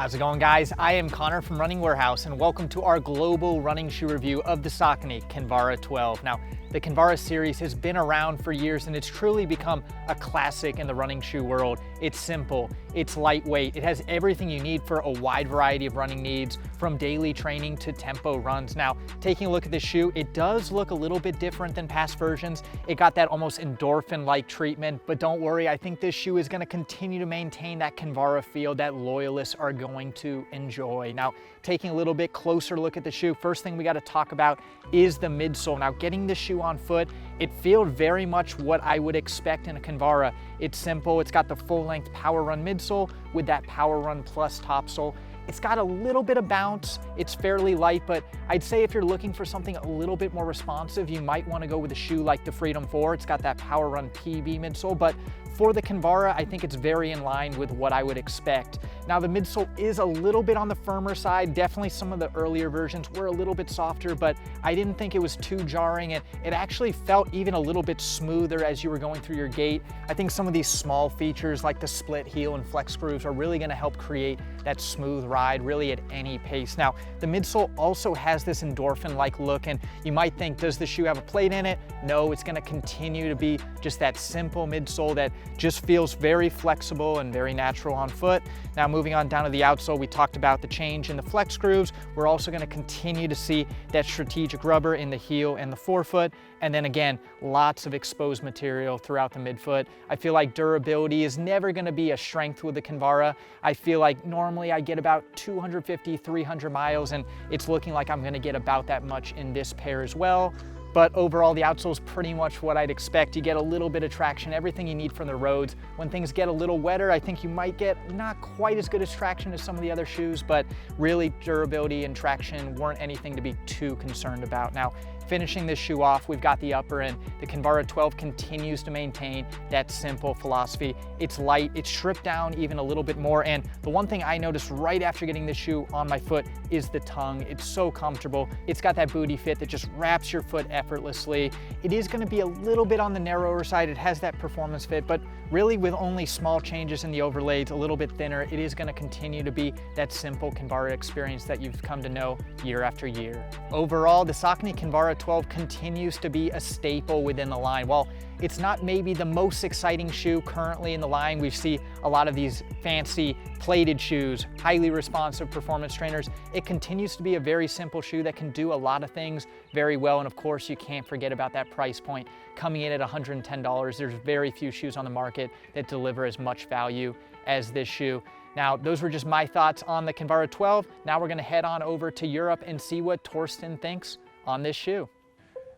How's it going, guys? I am Connor from Running Warehouse, and welcome to our global running shoe review of the Saucony Kinvara 12. Now, the Kinvara series has been around for years, and it's truly become a classic in the running shoe world. It's simple, it's lightweight, it has everything you need for a wide variety of running needs, from daily training to tempo runs. Now, taking a look at this shoe, it does look a little bit different than past versions. It got that almost endorphin-like treatment, but don't worry, I think this shoe is going to continue to maintain that Kinvara feel that loyalists are going to enjoy. Now, taking a little bit closer look at the shoe, first thing we got to talk about is the midsole. Now, getting this shoe on foot, it feels very much what I would expect in a Kinvara. It's simple, it's got the full-length Power Run midsole with that Power Run Plus topsole. It's got a little bit of bounce, it's fairly light, but I'd say if you're looking for something a little bit more responsive, you might want to go with a shoe like the Freedom 4. It's got that Power Run PB midsole, but for the Kinvara, I think it's very in line with what I would expect. Now, the midsole is a little bit on the firmer side. Definitely some of the earlier versions were a little bit softer, but I didn't think it was too jarring. It actually felt even a little bit smoother as you were going through your gait. I think some of these small features like the split heel and flex grooves are really gonna help create that smooth ride really at any pace. Now, the midsole also has this endorphin-like look, and you might think, does the shoe have a plate in it? No, it's gonna continue to be just that simple midsole that just feels very flexible and very natural on foot. Now, moving on down to the outsole, we talked about the change in the flex grooves. We're also going to continue to see that strategic rubber in the heel and the forefoot. And then again, lots of exposed material throughout the midfoot. I feel like durability is never going to be a strength with the Kinvara. I feel like normally I get about 250, 300 miles, and it's looking like I'm going to get about that much in this pair as well. But overall, the outsole is pretty much what I'd expect. You get a little bit of traction, everything you need from the roads. When things get a little wetter, I think you might get not quite as good as traction as some of the other shoes, but really durability and traction weren't anything to be too concerned about. Now, finishing this shoe off, we've got the upper, and the Kinvara 12 continues to maintain that simple philosophy. It's light, it's stripped down even a little bit more, and the one thing I noticed right after getting this shoe on my foot is the tongue. It's so comfortable. It's got that booty fit that just wraps your foot effortlessly. It is going to be a little bit on the narrower side. It has that performance fit, but really with only small changes in the overlays, a little bit thinner, it is going to continue to be that simple Kinvara experience that you've come to know year after year. Overall, the Saucony Kinvara 12 continues to be a staple within the line. While it's not maybe the most exciting shoe currently in the line, we see a lot of these fancy plated shoes, highly responsive performance trainers. It continues to be a very simple shoe that can do a lot of things very well. And of course, you can't forget about that price point. Coming in at $110, there's very few shoes on the market that deliver as much value as this shoe. Now, those were just my thoughts on the Kinvara 12. Now we're gonna head on over to Europe and see what Torsten thinks on this shoe.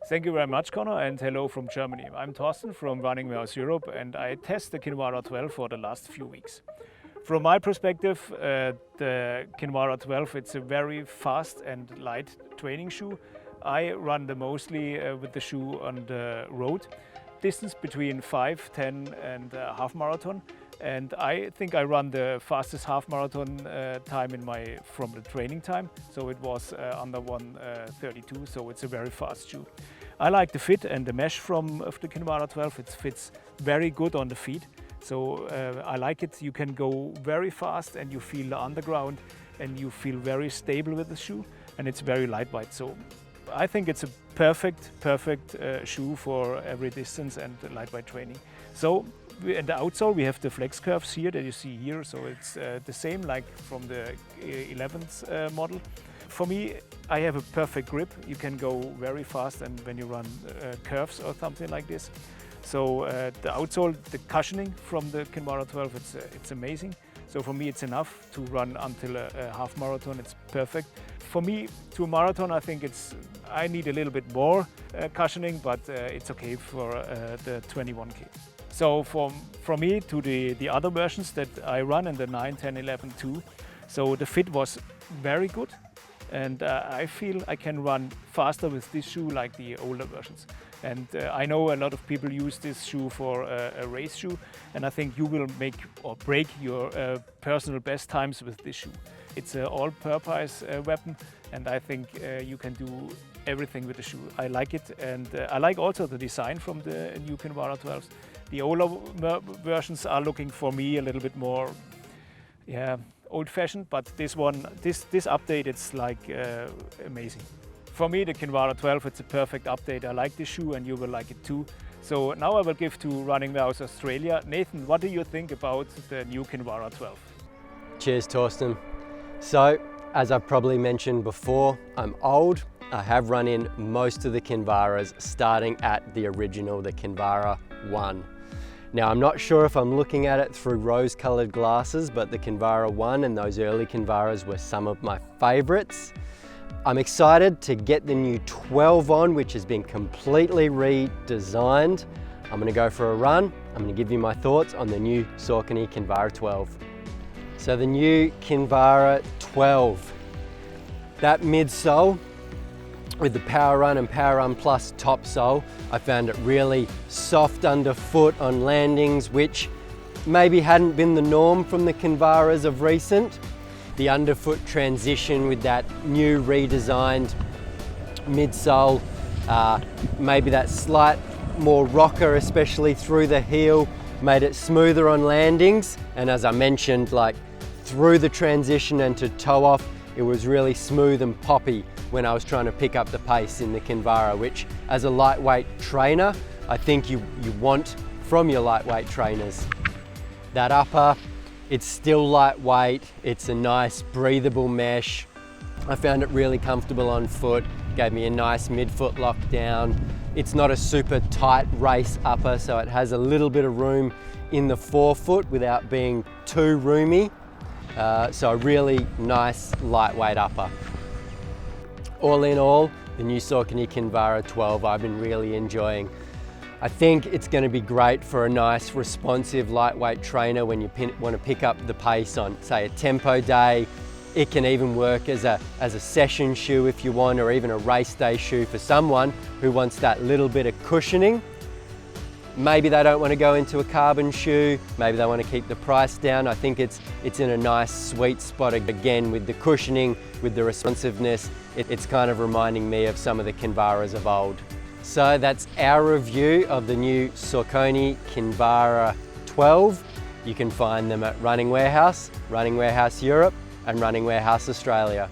Thank you very much, Connor, and hello from Germany. I'm Torsten from Running Warehouse Europe, and I test the Kinvara 12 for the last few weeks. From my perspective, the Kinvara 12, it's a very fast and light training shoe. I run mostly with the shoe on the road, distance between 5, 10 and half marathon. And I think I run the fastest half marathon time from the training time. So it was under 1:32, so it's a very fast shoe. I like the fit and the mesh of the Kinvara 12. It fits very good on the feet. So I like it. You can go very fast and you feel the underground and you feel very stable with the shoe, and it's very lightweight. So I think it's a perfect shoe for every distance and lightweight training. So in the outsole, we have the flex curves here that you see here. So it's the same like from the 11th model. For me, I have a perfect grip. You can go very fast and when you run curves or something like this. So the outsole, the cushioning from the Kinvara 12, it's amazing. So for me, it's enough to run until a half marathon. It's perfect. For me, to a marathon, I think I need a little bit more cushioning, but it's okay for the 21K. So from me to the other versions that I run in the 9, 10, 11, 2. So the fit was very good. And I feel I can run faster with this shoe like the older versions. And I know a lot of people use this shoe for a race shoe, and I think you will make or break your personal best times with this shoe. It's an all-purpose weapon, and I think you can do everything with the shoe. I like it, and I like also the design from the new Kinvara 12s. The older versions are looking for me a little bit more, old-fashioned, but this update, it's like amazing. For me, the Kinvara 12, it's a perfect update. I like this shoe and you will like it too. So now I will give to Running Warehouse Australia. Nathan, what do you think about the new Kinvara 12? Cheers, Torsten. So, as I've probably mentioned before, I'm old. I have run in most of the Kinvaras, starting at the original, the Kinvara 1. Now, I'm not sure if I'm looking at it through rose-colored glasses, but the Kinvara 1 and those early Kinvaras were some of my favorites. I'm excited to get the new 12 on, which has been completely redesigned. I'm gonna go for a run. I'm gonna give you my thoughts on the new Saucony Kinvara 12. So the new Kinvara 12, that midsole with the Power Run and Power Run Plus top sole, I found it really soft underfoot on landings, which maybe hadn't been the norm from the Kinvaras of recent. The underfoot transition with that new redesigned midsole, maybe that slight more rocker, especially through the heel, made it smoother on landings. And as I mentioned, like through the transition and to toe off, it was really smooth and poppy when I was trying to pick up the pace in the Kinvara, which as a lightweight trainer, I think you want from your lightweight trainers. That upper, it's still lightweight, it's a nice breathable mesh. I found it really comfortable on foot, gave me a nice midfoot lockdown. It's not a super tight race upper, so it has a little bit of room in the forefoot without being too roomy. So a really nice lightweight upper. All in all, the new Saucony Kinvara 12 I've been really enjoying. I think it's going to be great for a nice responsive lightweight trainer when you want to pick up the pace on, say, a tempo day. It can even work as a session shoe if you want, or even a race day shoe for someone who wants that little bit of cushioning. Maybe they don't want to go into a carbon shoe, maybe they want to keep the price down. I think it's in a nice sweet spot again with the cushioning, with the responsiveness. It's kind of reminding me of some of the Kinvaras of old. So that's our review of the new Saucony Kinvara 12. You can find them at Running Warehouse, Running Warehouse Europe, and Running Warehouse Australia.